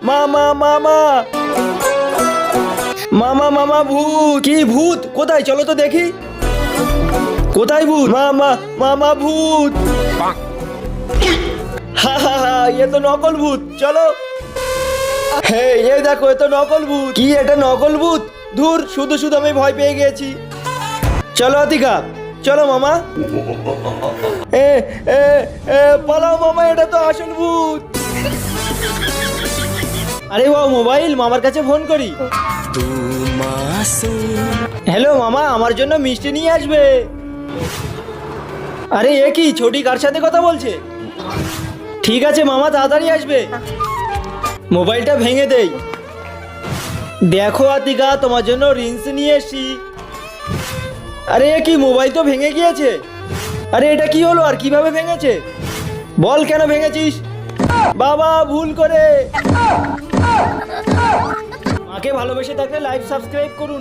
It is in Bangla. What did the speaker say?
মামা মামা মামা মামা ভূত। কি ভূত? কোথায়? চলো তো দেখি। কোথায় ভূত? মামা মামা ভূত। হা হা হা, এ তো নকল ভূত। চলো। হে, এই দেখো, এ তো নকল ভূত। কি এটা নকল ভূত? ধুর, শুধু শুধু আমি ভয় পেয়ে গেছি। চলো আতিকা, চলো মামা। এ এ এ পালাও মামা, এটা তো আসল ভূত। আরে ও মোবাইল, মামার কাছে ফোন করি। হ্যালো মামা, আমার জন্য মিষ্টি নিয়ে আসবে। আরে এ কি, ছোটি কার সাথে কথা বলছে? ঠিক আছে মামা, তাড়াতাড়ি আসবে। মোবাইলটা ভেঙে দেই। দেখো আতিকা, তোমার জন্য রিংস নিয়ে এসছি। আরে এ কি, মোবাইল তো ভেঙে গিয়েছে। আরে এটা কি হলো, আর কিভাবে ভেঙেছে? বল কেন ভেঙেছিস? বাবা, ভুল করে। মাকে ভালোবেসে থাকলে লাইক সাবস্ক্রাইব করুন।